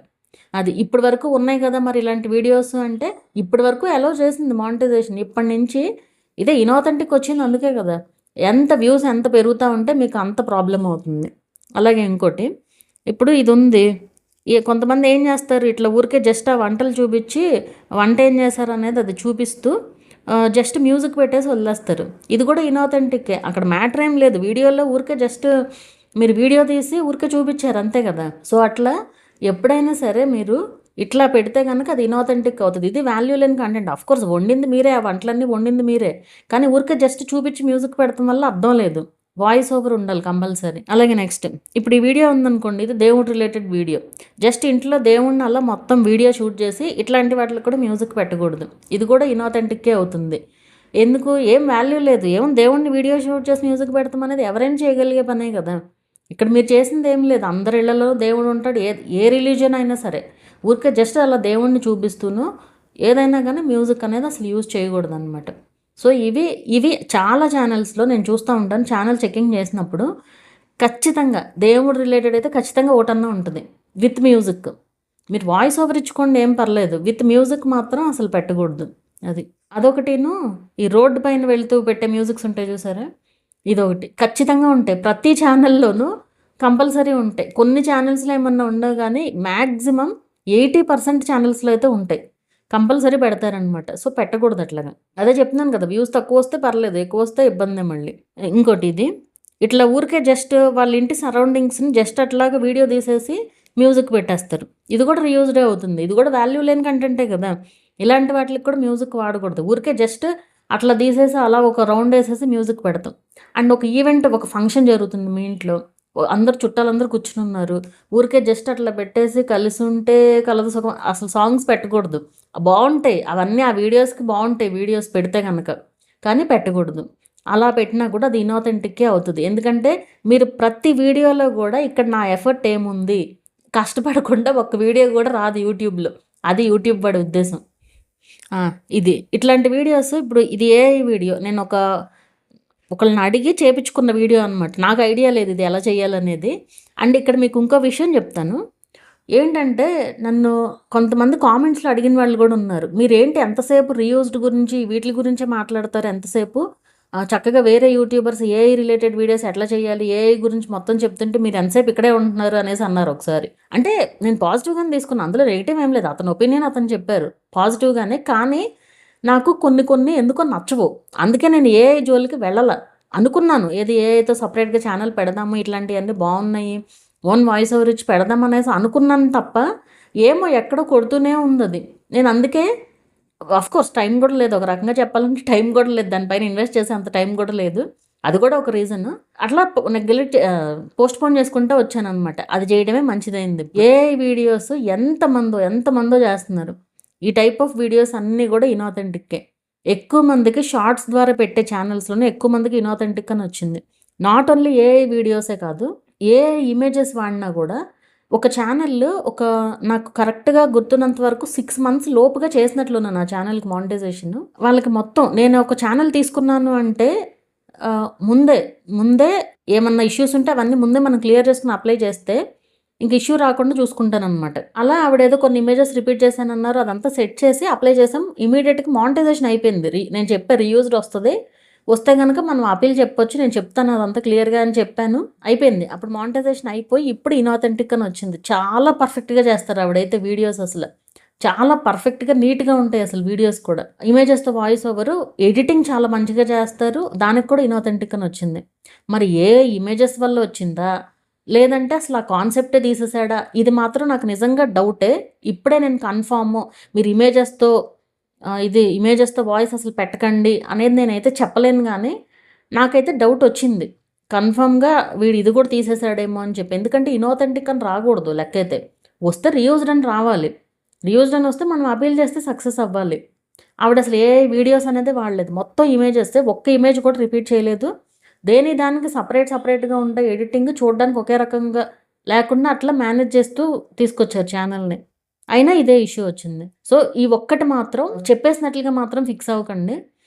అది ఇప్పటి వరకు ఉన్నాయి కదా మరి ఇలాంటి వీడియోస్ అంటే, ఇప్పటి వరకు అలౌ చేసింది మానిటైజేషన్. ఇప్పటి నుంచి ఇదే ఇనాథెంటిక్ వచ్చింది అందుకే కదా. ఎంత వ్యూస్ ఎంత పెరుగుతూ ఉంటే మీకు అంత ప్రాబ్లం అవుతుంది. అలాగే ఇంకోటి, ఇప్పుడు ఇది ఉంది, కొంతమంది ఏం చేస్తారు, ఇట్లా ఊరికే జస్ట్ ఆ వంటలు చూపించి వంట ఏం చేశారు అనేది అది చూపిస్తూ జస్ట్ మ్యూజిక్ పెట్టేసి వదిలేస్తారు. ఇది కూడా ఇనాథెంటిక్కే, అక్కడ మ్యాటర్ ఏం లేదు. వీడియోలో ఊరికే జస్ట్ మీరు వీడియో తీసి ఊరికే చూపించారు అంతే కదా. సో అట్లా ఎప్పుడైనా సరే మీరు ఇట్లా పెడితే కనుక అది ఇనాథెంటిక్ అవుతుంది. ఇది వాల్యూ లేని కంటెంట్. ఆఫ్కోర్స్ వండింది మీరే, ఆ వంటలన్నీ వండింది మీరే, కానీ ఊరికే జస్ట్ చూపించి మ్యూజిక్ పెడతాం వల్ల అర్థం లేదు. వాయిస్ ఓవర్ ఉండాలి కంపల్సరీ. అలాగే నెక్స్ట్, ఇప్పుడు ఈ వీడియో ఉందనుకోండి, ఇది దేవుడు రిలేటెడ్ వీడియో, జస్ట్ ఇంట్లో దేవుడిని అలా మొత్తం వీడియో షూట్ చేసి ఇట్లాంటి వాటికి కూడా మ్యూజిక్ పెట్టకూడదు. ఇది కూడా ఇనాథెంటిక్కే అవుతుంది. ఎందుకు? ఏం వాల్యూ లేదు. ఏమో దేవుడిని వీడియో షూట్ చేసి మ్యూజిక్ పెడతాం అనేది ఎవరైనా చేయగలిగే పనే కదా. ఇక్కడ మీరు చేసింది ఏం లేదు, అందరి ఇళ్లలో దేవుడు ఉంటాడు, ఏ రిలీజియన్ అయినా సరే. ఊరికే జస్ట్ అలా దేవుడిని చూపిస్తూను ఏదైనా కానీ మ్యూజిక్ అనేది అసలు యూజ్ చేయకూడదు అనమాట. సో ఇవి చాలా ఛానల్స్లో నేను చూస్తూ ఉంటాను. ఛానల్ చెకింగ్ చేసినప్పుడు ఖచ్చితంగా దేవుడు రిలేటెడ్ అయితే ఖచ్చితంగా ఒకటన్నా ఉంటుంది విత్ మ్యూజిక్. మీరు వాయిస్ ఓవర్ ఇచ్చుకోండి ఏం పర్లేదు, విత్ మ్యూజిక్ మాత్రం అసలు పెట్టకూడదు. అదొకటిను. ఈ రోడ్డు పైన వెళ్తూ పెట్టే మ్యూజిక్స్ ఉంటాయి చూసారా, ఇదొకటి ఖచ్చితంగా ఉంటాయి. ప్రతి ఛానల్లోనూ కంపల్సరీ ఉంటాయి. కొన్ని ఛానల్స్లో ఏమన్నా ఉండవు, కానీ మ్యాక్సిమం 80% ఛానల్స్‌లో అయితే ఉంటాయి. కంపల్సరీ పెడతారనమాట. సో, పెట్టకూడదు అట్లాగా. అదే చెప్తున్నాను కదా! వ్యూస్ తక్కువొస్తే పర్లేదు. ఎక్కువొస్తే ఇబ్బందే మళ్ళీ. ఇంకోటి ఇది. ఇట్లా ఊరికే జస్ట్ వాళ్ళ ఇంటి సరౌండింగ్స్‌ని జస్ట్ అట్లాగా వీడియో తీసేసి మ్యూజిక్ పెట్టేస్తారు. ఇది కూడా రీయూజ్డే అవుతుంది. ఇది కూడా వాల్యూ లేని కంటెంటే కదా! ఇలాంటి వాటికి కూడా మ్యూజిక్ వాడకూడదు. ఊరికే జస్ట్ అట్లా తీసేసి అలా ఒక రౌండ్ ఏసేసి మ్యూజిక్ పెడతాం. అండ్ ఒక ఈవెంట్, ఒక ఫంక్షన్ జరుగుతుంది మీ ఇంట్లో. అందరూ చుట్టాలందరూ కూర్చునున్నారు. ఊరికే జస్ట్ అట్లా పెట్టేసి కలిసుంటే కలదు సుఖం అసలు సాంగ్స్ పెట్టకూడదు. బావుంటాయి. అవన్నీ ఆ వీడియోస్‌కి బావుంటాయి వీడియోస్ పెడితే గనక. కానీ పెట్టకూడదు. అలా పెట్టినా కూడా అది ఇనాథెంటిక్కే అవుతది. ఎందుకంటే మీరు ప్రతి వీడియోలో గూడా ఇక్కడ నా ఎఫర్ట్ ఏముంది? కష్టపడకుండా ఒక్క వీడియో గూడా రాదు యూట్యూబ్‌లో. అది యూట్యూబ్ వాడి ఉద్దేశం. ఆ! ఇది. ఇట్లాంటి వీడియోస్ ఇప్పుడు ఇది ఏఐ వీడియో. ఒకళ్ళని అడిగి చేపిచ్చుకున్న వీడియో అనమాట. నాకు ఐడియా లేదు ఇది ఎలా చేయాలనేది. అండ్ ఇక్కడ మీకు ఇంకో విషయం చెప్తాను. ఏంటంటే నన్ను కొంతమంది కామెంట్స్‌లో అడిగిన వాళ్ళు గూడా ఉన్నారు. మీరేంటి ఎంతసేపు రీయూజ్డ్ గురించి వీటిలి గురించే మాట్లాడతారు ఎంతసేపు? చక్కగా వేరే యూట్యూబర్స్ ఏఐ రిలేటెడ్ వీడియోస్ ఎట్లా చేయాలి? ఏఐ గురించి మొత్తం చెప్తుంటే మీరు ఎంతసేపు ఇక్కడే ఉంటున్నారు అనేసి అన్నారు ఒకసారి. అంటే నేను పాజిటివ్‌గానే తీసుకున్నా. అందులో నెగెటివ్ ఏం లేదు. అతని ఒపీనియన్ అతను చెప్పారు. పాజిటివ్‌గానే. కానీ నాకు కొన్ని ఎందుకో నచ్చవు. అందుకే నేను ఏఐ జోలికి వెళ్ళల. అనుకున్నాను. ఏది ఏఐతో సెపరేట్‌గా ఛానెల్ పెడదాము. ఇట్లాంటియన్నీ బావున్నాయి. ఓన్ వాయిస్ ఓవర్ ఇచ్చి పెడదాం అనేసి అనుకున్నాను తప్ప, ఏమో ఎక్కడో కొడుతూనే ఉందది. నేను అందుకే ఆఫ్‌కోర్స్ టైం గూడా లేదు. ఒక రకంగా చెప్పాలంటే టైం గూడా లేదు. దానిపైన ఇన్వెస్ట్ చేసే అంత టైం గూడా లేదు. అది కూడా ఒక రీజను. అట్లా పోస్ట్‌పోన్ చేసుకుంటా వచ్చాననమాట. అది చేయడమే మంచిదయింది. ఏఐ వీడియోస్ ఎంతమందో చేస్తున్నారు. ఈ టైప్ ఆఫ్ వీడియోస్ అన్నీ గూడా ఇనాథెంటిక్కే. ఎక్కువ మందికి షార్ట్స్ ద్వారా పెట్టే ఛానల్స్‌లోనే ఎక్కువ మందికి ఇనాథెంటిక్ అని వచ్చింది. నాట్ ఓన్లీ ఏఐ వీడియోసే కాదు. ఏఐ ఇమేజెస్ వాడినా గూడా ఒక ఛానెల్ నాకు కరెక్ట్‌గా గుర్తున్నంత వరకు 6 మంత్స్ లోపుగా చేసినట్లున్నాను ఆ ఛానెల్‌కి మానిటైజేషన్. వాళ్ళకి మొత్తం నేను ఒక ఛానెల్ తీసుకున్నాను అంటే ముందే ఏమన్నా ఇష్యూస్ ఉంటే అవన్నీ ముందే మనం క్లియర్ చేసుకొని అప్లై చేస్తే ఇంక ఇష్యూ రాకుండా చూసుకుంటాననమాట. అలా ఆవిడేదో కొన్ని ఇమేజెస్ రిపీట్ చేశానన్నారు. అదంతా సెట్ చేసి అప్లై చేసాం. ఇమ్మీడియేట్‌గా మానిటైజేషన్ అయిపోయింది. నేను చెప్పా రీయూజ్డ్ వస్తది. వస్తే గనక మనం అపీల్ చెప్పొచ్చు. నేను చెప్తాను అదంతా క్లియర్‌గా అని చెప్పాను. అయిపోయింది. అప్పుడు మానిటైజేషన్ అయిపోయి ఇప్పుడు ఇనాథెంటిక్ అని వచ్చింది. చాలా పర్ఫెక్ట్‌గా చేస్తారు ఆవిడైతే వీడియోస్ అసలు. చాలా పర్ఫెక్ట్‌గా, నీట్‌గా ఉంటాయి అసలు వీడియోస్ కూడా. ఇమేజెస్‌తో వాయిస్ ఓవరు, ఎడిటింగ్ చాలా మంచిగా చేస్తారు. దానికి కూడా ఇనాథెంటిక్ అని వచ్చింది. మరి ఏ ఇమేజెస్ వల్ల వచ్చిందా? లేదంటే అసలు ఆ కాన్సెప్టే తీసేసాడా? ఇది మాత్రం నాకు నిజంగా డౌటే. ఇప్పుడే నేను కన్ఫర్మ్ మీరు ఇమేజెస్‌తో వాయిస్ అసలు పెట్టకండి అనేది నేనైతే చెప్పలేను గానీ, నాకైతే డౌటొచ్చింది. కన్ఫర్మ్‌గా వీడు ఇది కూడా తీసేసాడేమో అని చెప్పి. ఎందుకంటే ఇనాథెంటిక్ అని రాకూడదు లెక్కైతే. వస్తే రీయూజ్డ్ అని రావాలి. రీయూజ్డ్ అని వస్తే మనం అపీల్ చేస్తే సక్సెస్ అవ్వాలి. ఆవిడసలు ఏఐ వీడియోస్ అనేది వాడలేదు. మొత్తం ఇమేజెసే. ఒక్క ఇమేజ్ కూడా రిపీట్ చేయలేదు. దానికి సెపరేట్‌గా ఉంటాయి ఎడిటింగ్. చూడడానికి ఒకే రకంగా లేకుండా అట్లా మేనేజ్ చేస్తూ తీసుకొచ్చారు ఛానెల్‌ని. అయినా ఇదే ఇష్యూ వచ్చింది. సో, ఈ ఒక్కటి మాత్రం చెప్పేసినట్లుగా మాత్రం ఫిక్స్ అవ్వకండి.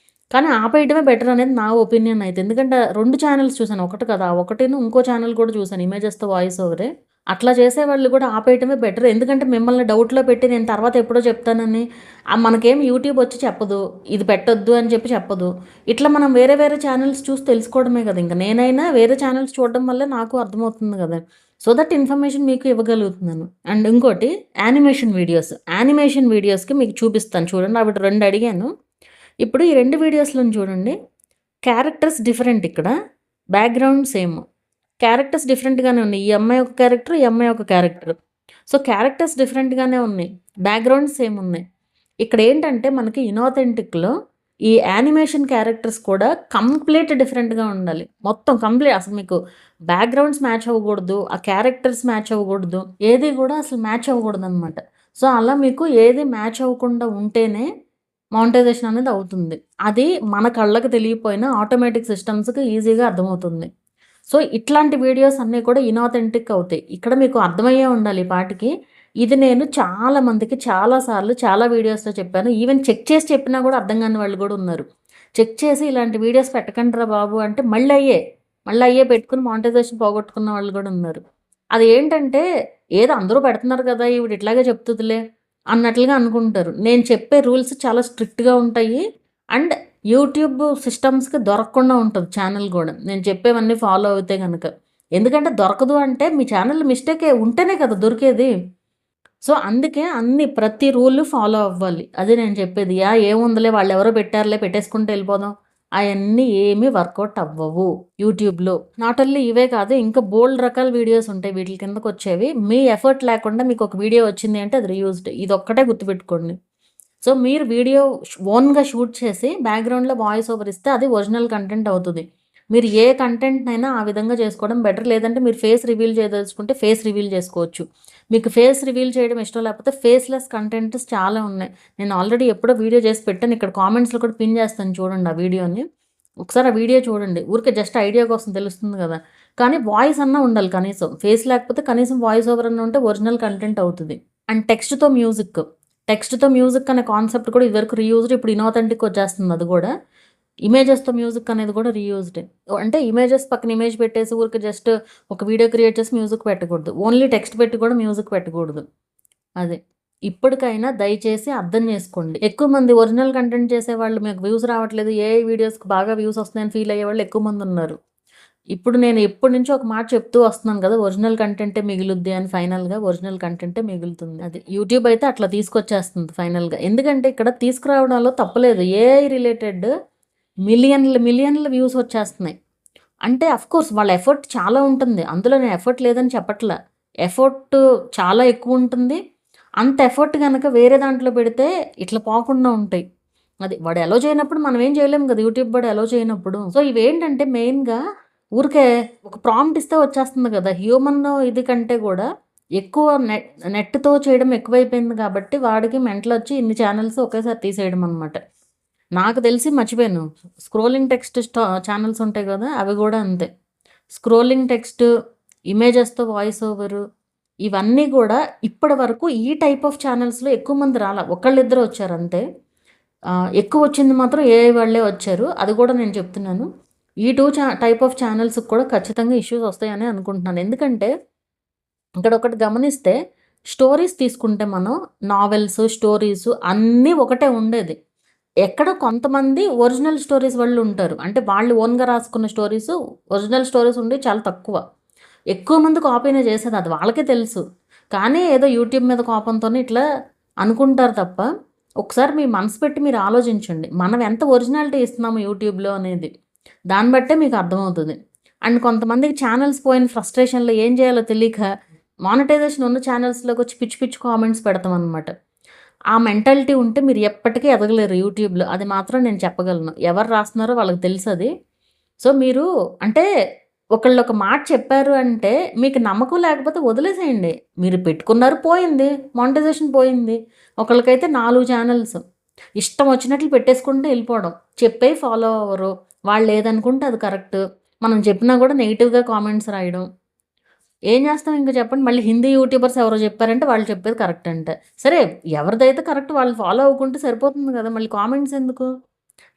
కానీ ఆపేయడమే బెటర్ అనేది నా ఒపీనియన్ అయితే. ఎందుకంటే 2 ఛానెల్స్ చూసాను. ఒకటి కదా! ఒకటిను ఇంకో ఛానెల్ కూడా చూసాను ఇమేజెస్‌తో వాయిస్ ఓవరే. అట్లా చేసేవాళ్ళు కూడా ఆపేయటమే బెటర్. ఎందుకంటే మిమ్మల్ని డౌట్‌లో పెట్టి నేను తర్వాత ఎప్పుడో చెప్తానని మనకేం యూట్యూబ్ వచ్చి చెప్పదు. ఇది పెట్టొద్దు అని చెప్పదు. ఇట్లా మనం వేరే ఛానెల్స్ చూసి తెలుసుకోవడమే కదా! ఇంక నేనైనా వేరే ఛానెల్స్ చూడడం వల్లే నాకు అర్థమవుతుంది కదా! సో దట్ ఇన్ఫర్మేషన్ మీకు ఇవ్వగలుగుతున్నాను. అండ్ ఇంకోటి యానిమేషన్ వీడియోస్. యానిమేషన్ వీడియోస్‌కి మీకు చూపిస్తాను చూడండి. ఆవిడ 2 అడిగాను. ఇప్పుడు ఈ 2 వీడియోస్‌లోని చూడండి. క్యారెక్టర్స్ డిఫరెంట్ ఇక్కడ. Background same. క్యారెక్టర్స్ డిఫరెంట్‌గానే ఉన్నాయి. ఈ అమ్మాయి ఒక క్యారెక్టర్, ఈ అమ్మాయి ఒక క్యారెక్టర్. సో, క్యారెక్టర్స్ డిఫరెంట్‌గానే ఉన్నాయి. బ్యాక్‌గ్రౌండ్స్ సేమ్ ఉన్నాయి. ఇక్కడేంటంటే మనకి ఇనాథెంటిక్‌లో ఈ యానిమేషన్ క్యారెక్టర్స్ కూడా కంప్లీట్ డిఫరెంట్‌గా ఉండాలి. మొత్తం కంప్లీట్ అసలు మీకు బ్యాక్‌గ్రౌండ్స్ మ్యాచ్ అవ్వకూడదు. ఆ క్యారెక్టర్స్ మ్యాచ్ అవ్వకూడదు. ఏది కూడా అసలు మ్యాచ్ అవ్వకూడదనమాట. సో, అలా మీకు ఏది మ్యాచ్ అవ్వకుండా ఉంటేనే మానిటైజేషన్ అనేది అవుతుంది. అది మన కళ్ళకి తెలియకపోయినా ఆటోమేటిక్ సిస్టమ్స్‌కి ఈజీగా అర్థమవుతుంది. సో, ఇట్లాంటి వీడియోస్ అన్నీ కూడా ఇనాథెంటిక్ అవుతాయి. ఇక్కడ మీకు అర్థమయ్యే ఉండాలి ఈ పాటికి. ఇది నేను చాలా మందికి చాలా సార్లు చాలా వీడియోస్‌లో చెప్పాను. ఈవెన్ చెక్ చేసి చెప్పినా కూడా అర్థం కాని వాళ్ళు కూడా ఉన్నారు. చెక్ చేసి ఇలాంటి వీడియోస్ పెట్టకండిరా బాబు అంటే మళ్ళీ అయ్యే పెట్టుకొని మానిటైజేషన్ పోగొట్టుకున్న వాళ్ళు కూడా ఉన్నారు. అది ఏంటంటే ఏదో అందరూ పెడుతున్నారు కదా! ఈవిడ ఇట్లాగే చెప్తదిలే అన్నట్లుగా అనుకుంటారు. నేను చెప్పే రూల్స్ చాలా స్ట్రిక్ట్‌గా ఉంటాయి. అండ్ యూట్యూబ్ సిస్టమ్స్‌కి దొరకకుండా ఉంటది ఛానెల్ గూడా. నేను చెప్పేవన్నీ ఫాలో అవుతే గనక. ఎందుకంటే దొరకదు అంటే మీ ఛానెల్ మిస్టేకే ఉంటేనే కదా దొరికేది. సో అందుకే ప్రతి రూల్ ఫాలో అవ్వాలి. అది నేను చెప్పేది. ఏముందిలే వాళ్ళెవరో పెట్టారులే పెట్టేసుకుంటూ వెళ్ళిపోదాం. అయన్నీ ఏమీ వర్కౌట్ అవ్వవు యూట్యూబ్‌లో. నాట్ ఓన్లీ ఇవే కాదు, ఇంకా బోలెడు రకాల వీడియోస్ ఉంటాయి వీటిలి కిందకొచ్చేవి. మీ ఎఫర్ట్ లేకుండా మీకొక వీడియో వచ్చింది అంటే అది రీయూజ్డ్. ఇదొక్కటే గుర్తుపెట్టుకోండి. సో మీరు వీడియో ఓన్‌గా షూట్ చేసి బ్యాక్‌గ్రౌండ్‌లో వాయిస్ ఓవర్ ఇస్తే అది ఒరిజినల్ కంటెంట్ అవుతది. మీరు ఏ కంటెంట్‌నైనా ఆ విధంగా చేసుకోవడం బెటర్. లేదంటే మీరు ఫేస్ రివీల్ చేయదలుచుకుంటే ఫేస్ రివీల్ చేసుకోవచ్చు. మీకు ఫేస్ రివీల్ చేయడం ఇష్టం లేకపోతే ఫేస్‌లెస్ కంటెంట్స్ చాలా ఉన్నాయి. నేను ఆల్రెడీ ఎప్పుడో వీడియో చేసి పెట్టాను. ఇక్కడ కామెంట్స్‌లో కూడా పిన్ చేస్తాను చూడండి ఆ వీడియోని. ఒకసారి ఆ వీడియో చూడండి. ఊరికే జస్ట్ ఐడియా కోసం తెలుస్తుంది కదా! కానీ వాయిస్ అన్నా ఉండాలి కనీసం. ఫేస్ లేకపోతే కనీసం వాయిస్ ఓవర్ అన్నా ఉంటే ఒరిజినల్ కంటెంట్ అవుతది. అండ్ టెక్స్ట్‌తో మ్యూజిక్. టెక్స్ట్‌తో మ్యూజిక్ అనే కాన్సెప్ట్ కూడా ఇదివరకు రీయూజ్డ్. ఇప్పుడు ఇనాథెంటిక్ వచ్చేస్తుంది అది కూడా. ఇమేజెస్‌తో మ్యూజిక్ అనేది కూడా రీయూజ్డే. అంటే ఇమేజెస్ పక్కన ఇమేజ్ పెట్టేసి ఊరికే జస్ట్ ఒక వీడియో క్రియేట్ చేసి మ్యూజిక్ పెట్టకూడదు. ఓన్లీ టెక్స్ట్ పెట్టి కూడా మ్యూజిక్ పెట్టకూడదు. అదే. ఇప్పటికైనా దయచేసి అర్థం చేసుకోండి. ఎక్కువ మంది ఒరిజినల్ కంటెంట్ చేసేవాళ్ళు మీకు వ్యూస్ రావట్లేదు, ఏఐ వీడియోస్‌కి బాగా వ్యూస్ వస్తున్నాయని ఫీల్ అయ్యేవాళ్ళు ఎక్కువ మంది ఉన్నారు. ఇప్పుడు నేను ఎప్పటినుంచో ఒక మాట చెప్తూ వస్తున్నాను కదా! ఒరిజినల్ కంటెంటే మిగులుద్ది అని. ఫైనల్‌గా ఒరిజినల్ కంటెంటే మిగులుతుంది. అది యూట్యూబ్ అయితే అట్లా తీసుకొచ్చేస్తుంది ఫైనల్‌గా. ఎందుకంటే ఇక్కడ తీసుకురావడంలో తప్పులేదు. ఏఐ రిలేటెడ్ మిలియన్ల వ్యూస్ వచ్చేస్తున్నాయి. అంటే అఫ్‌కోర్స్ వాళ్ళ ఎఫర్ట్ చాలా ఉంటుంది. అందులో నేను ఎఫర్ట్ లేదని చెప్పట్లా. ఎఫర్ట్ చాలా ఎక్కువ ఉంటుంది. అంత ఎఫర్ట్ గనక వేరే దాంట్లో పెడితే ఇట్లా పోకుండా ఉంటాయి. అది వాడు అలో చేయనప్పుడు మనం ఏం చేయలేం కదా! యూట్యూబ్ వాడు అలో చేయనప్పుడు. సో ఇవేంటంటే మెయిన్‌గా ఊరికే ఒక ప్రాంప్ట్ ఇస్తే వచ్చేస్తుంది కదా! హ్యూమన్ ఇది కంటే కూడా ఎక్కువ నెట్‌తో చేయడం ఎక్కువైపోయింది కాబట్టి వాడికి మెంటలొచ్చి ఇన్ని ఛానెల్స్ ఒకేసారి తీసేయడం అనమాట. నాకు తెలిసి మర్చిపోయాను. స్క్రోలింగ్ టెక్స్ట్ ఛానెల్స్ ఉంటాయి కదా! అవి కూడా అంతే. స్క్రోలింగ్ టెక్స్ట్, ఇమేజెస్‌తో వాయిస్ ఓవరు ఇవన్నీ కూడా ఇప్పటి వరకు ఈ టైప్ ఆఫ్ ఛానెల్స్‌లో ఎక్కువ మంది రాలా. ఒకళ్ళిద్దరు వచ్చారు అంతే. ఎక్కువ వచ్చింది మాత్రం ఏఐ వాళ్ళే వచ్చారు. అది కూడా నేను చెప్తున్నాను. ఈ 2 టైప్ ఆఫ్ ఛానెల్స్‌కి కూడా ఖచ్చితంగా ఇష్యూస్ వస్తాయని అనుకుంటున్నాను. ఎందుకంటే ఇక్కడ ఒకటి గమనిస్తే స్టోరీస్ తీసుకుంటే మనం నావెల్స్, స్టోరీస్ అన్నీ ఒకటే ఉండేది. ఎక్కడో కొంతమంది ఒరిజినల్ స్టోరీస్ వాళ్ళు ఉంటారు. అంటే వాళ్ళు ఓన్‌గా రాసుకున్న స్టోరీస్, ఒరిజినల్ స్టోరీస్ ఉండేవి చాలా తక్కువ. ఎక్కువ మంది కాపీనే చేసేది. అది వాళ్ళకే తెలుసు. కానీ ఏదో యూట్యూబ్ మీద కోపంతోనే ఇట్లా అనుకుంటారు తప్ప, ఒకసారి మీ మనసు పెట్టి మీరు ఆలోచించండి. మనం ఎంత ఒరిజినాలిటీ ఇస్తున్నాము యూట్యూబ్‌లో అనేది. దాన్ని బట్టే మీకు అర్థమవుతది. అండ్ కొంతమందికి ఛానెల్స్ పోయిన ఫ్రస్ట్రేషన్‌లో ఏం చేయాలో తెలియక మానిటైజేషన్ ఉన్న ఛానెల్స్‌లోకి వచ్చి పిచ్చి పిచ్చి కామెంట్స్ పెడతామనమాట. ఆ మెంటాలిటీ ఉంటే మీరు ఎప్పటికీ ఎదగలేరు యూట్యూబ్‌లో. అది మాత్రం నేను చెప్పగలను. ఎవరు రాస్తున్నారో వాళ్ళకి తెలుసది. సో మీరు అంటే ఒకళ్ళు ఒక మాట చెప్పారు అంటే మీకు నమ్మకం లేకపోతే వదిలేసేయండి. మీరు పెట్టుకున్నారు పోయింది. మానిటైజేషన్ పోయింది. ఒకళ్ళకైతే 4 ఛానెల్స్. ఇష్టం వచ్చినట్లు పెట్టేసుకుంటూ వెళ్ళిపోవడం. చెప్పేయి ఫాలో అవ్వరు. వాళ్ళు ఏదనుకుంటే అది కరెక్ట్. మనం చెప్పినా కూడా నెగెటివ్‌గా కామెంట్స్ రాయడం. ఏం చేస్తాం ఇంక చెప్పండి. మళ్ళీ హిందీ యూట్యూబర్స్ ఎవరో చెప్పారంటే వాళ్ళు చెప్పేది కరెక్ట్ అంట. సరే ఎవరిదైతే కరెక్ట్ వాళ్ళు ఫాలో అవ్వుకుంటే సరిపోతుంది కదా! మళ్ళీ కామెంట్స్ ఎందుకు?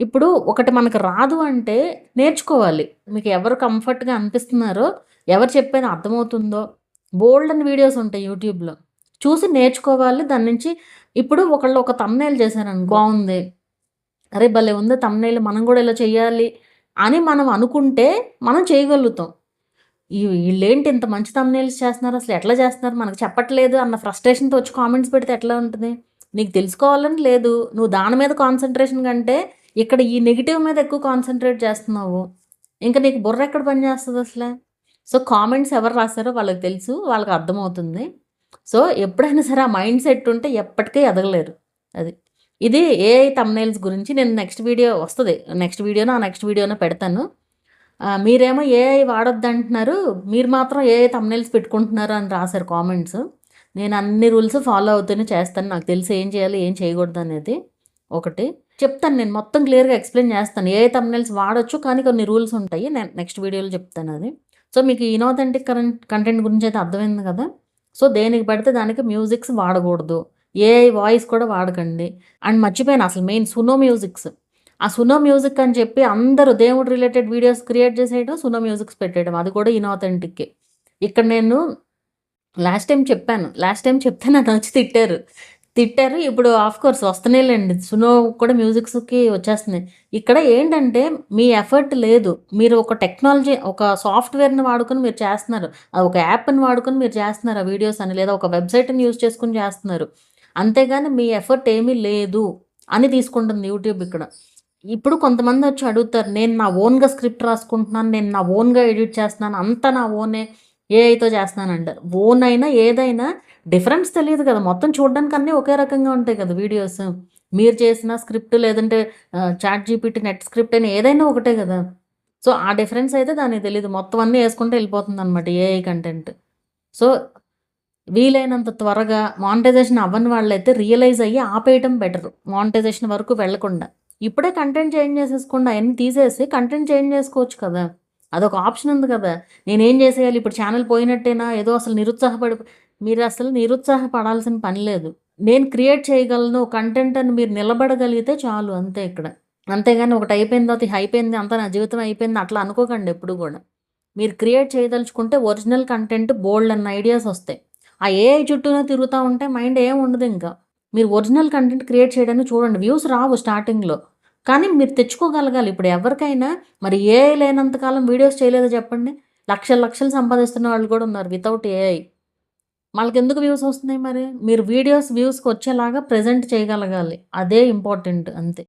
ఇప్పుడు ఒకటి మనకు రాదు అంటే నేర్చుకోవాలి. మీకు ఎవరు కంఫర్ట్‌గా అనిపిస్తున్నారో, ఎవరు చెప్పేది అర్థమవుతుందో బోలెడన్ని వీడియోస్ ఉంటాయి యూట్యూబ్‌లో. చూసి నేర్చుకోవాలి. దాని నుంచి ఇప్పుడు ఒకళ్ళు ఒక థంబ్‌నెయిల్ చేశారనుకో బావుంది. అరే భలే ఉంది థంబ్‌నెయిల్ మనం కూడా ఇలా చేయాలి అని మనం అనుకుంటే మనం చేయగలుగుతాం. ఈళ్ళేంటి ఇంత మంచి థంబ్‌నెయిల్స్ చేస్తున్నారు. అసలు ఎట్లా చేస్తున్నారు మనకు చెప్పట్లేదు అన్న ఫ్రస్ట్రేషన్‌తో వచ్చి కామెంట్స్ పెడితే ఎట్లా ఉంటది? నీకు తెలుసుకోవాలని లేదు. నువ్వు దాని మీద కాన్సంట్రేషన్ కంటే ఇక్కడ ఈ నెగెటివ్ మీద ఎక్కువ కాన్సంట్రేట్ చేస్తున్నావు. ఇంక నీకు బుర్ర ఎక్కడ పని చేస్తది అసల? సో కామెంట్స్ ఎవరు రాసారో వాళ్ళకి తెలుసు. వాళ్ళకి అర్థమవుతుంది. సో ఎప్పుడైనా సరే ఆ మైండ్ సెట్ ఉంటే ఎప్పటికీ ఎదగలేరు. అది. ఇది ఏఐ థంబ్‌నెయిల్స్ గురించి నేను నెక్స్ట్ వీడియో వస్తది. నెక్స్ట్ వీడియోనో పెడతాను. మీరేమో ఏఐ వాడొద్దంటున్నారు. మీరు మాత్రం ఏఐ థంబ్‌నెయిల్స్ పెట్టుకుంటున్నారు అని రాసారు కామెంట్స్. నేను అన్ని రూల్స్ ఫాలో అవుతూనే చేస్తాను. నాకు తెలుసు ఏం చేయాలి, ఏం చేయకూడదనేది. ఒకటి. చెప్తాను నేను మొత్తం క్లియర్‌గా ఎక్స్‌ప్లెయిన్ చేస్తాను. ఏఐ థంబ్‌నెయిల్స్ వాడొచ్చు. కానీ కొన్ని రూల్స్ ఉంటాయి. నేను నెక్స్ట్ వీడియోలో చెప్తానది. సో మీకు ఇనాథెంటిక్ కంటెంట్ గురించయితే అర్థమైంది కదా! సో దేనికి పడితే దానికి మ్యూజిక్స్ వాడకూడదు. ఏఐ వాయిస్ కూడా వాడకండి. అండ్ మర్చిపోయాను అసలు మెయిన్ సునో మ్యూజిక్స్. ఆ సునో మ్యూజిక్ అని చెప్పి అందరూ దేవుడు రిలేటెడ్ వీడియోస్ క్రియేట్ చేసేయడం, సునో మ్యూజిక్స్ పెట్టేయడం. అది కూడా ఇనాథెంటిక్కే. ఇక్కడ నేను లాస్ట్ టైం చెప్తే నన్నొచ్చి తిట్టారు. తిట్టారు. ఇప్పుడు ఆఫ్‌కోర్స్ వస్తున్నాయిలెండి. సునో కూడా మ్యూజిక్స్‌కి వచ్చేస్తున్నాయి. ఇక్కడ ఏంటంటే మీ ఎఫర్ట్ లేదు. మీరు ఒక టెక్నాలజీ ఒక సాఫ్ట్‌వేర్‌ని వాడుకొని మీరు చేస్తున్నారు. ఒక యాప్‌ని వాడుకొని మీరు చేస్తున్నారు ఆ వీడియోస్ అని. లేదా ఒక వెబ్‌సైట్‌ని యూజ్ చేసుకొని చేస్తున్నారు. అంతేగాని మీ ఎఫర్ట్ ఏమీ లేదు అని తీసుకుంటుంది యూట్యూబ్ ఇక్కడ. ఇప్పుడు కొంతమందొచ్చి అడుగుతారు. నేను నా ఓన్‌గా స్క్రిప్ట్ రాసుకుంటున్నాను. నేను నా ఓన్‌గా ఎడిట్ చేస్తున్నాను. అంతా నా ఓనే. ఏఐతో చేస్తున్నానంటారు. ఓన్ అయినా ఏదైనా డిఫరెన్స్ తెలీదు కదా! మొత్తం చూడడానికి అన్నీ ఒకే రకంగా ఉంటాయి కదా వీడియోస్. మీరు చేసిన స్క్రిప్ట్ లేదంటే చాట్‌జీపీటీ, నెట్ స్క్రిప్ట్ అని ఏదైనా ఒకటే కదా! సో, ఆ డిఫరెన్స్ అయితే దానికి తెలీదు. మొత్తం అన్నీ యేసుకుంటూ ఎళ్ళిపోతుందనమాట ఏఐ కంటెంట్. సో, వీలైనంత త్వరగా మానిటైజేషన్ అవ్వని వాళ్ళైతే రియలైజ్ అయ్యి ఆపేయటం బెటరు. మానిటైజేషన్ వరకు వెళ్ళకుండా. ఇప్పుడే కంటెంట్ చేంజ్ చేసేసుకోండి. అయన్నీ తీసేసి కంటెంట్ చేంజ్ చేసుకోవచ్చు కదా! అదొక ఆప్షన్ ఉంది కదా! నేనేం చేసేయాలి ఇప్పుడు ఛానెల్ పోయినట్టేనా? ఏదో అసలు మీరసలు నిరుత్సాహపడాల్సిన పని లేదు. నేను క్రియేట్ చేయగలను కంటెంట్ అని మీరు నిలబడగలిగితే చాలు అంతే ఇక్కడ. అంతేగాని ఒకటి అయిపోయిన తర్వాత ఇహ అయిపోయింది అంతా నా జీవితం అయిపోయింది అట్లా అనుకోకండి ఎప్పుడు గూడా. మీరు క్రియేట్ చేయదలుచుకుంటే ఒరిజినల్ కంటెంట్ బోలెడన్ని ఐడియాస్ ఒస్తాయి. ఆ ఏఐ చుట్టూనే తిరుగుతా ఉంటే మైండ్ ఏం ఉండదింక. మీరు ఒరిజినల్ కంటెంట్ క్రియేట్ చేయడానికి చూడండి. వ్యూస్ రావు స్టార్టింగ్‌లో. కానీ మీరు తెచ్చుకోగలగాలి. ఇప్పుడు ఎవరికైనా మరి ఏఐ లేనంత కాలం వీడియోస్ చేయలేదా చెప్పండి? లక్షలు లక్షలు సంపాదిస్తున్న వాళ్ళు కూడా ఉన్నారు వితౌట్ ఏఐ. వాళ్ళకెందుకు వ్యూస్ వస్తున్నాయి మరి? మీరు వీడియోస్ వ్యూస్‌కొచ్చేలాగా ప్రెజెంట్ చేయగలగాలి. అదే ఇంపార్టెంట్ అంతే.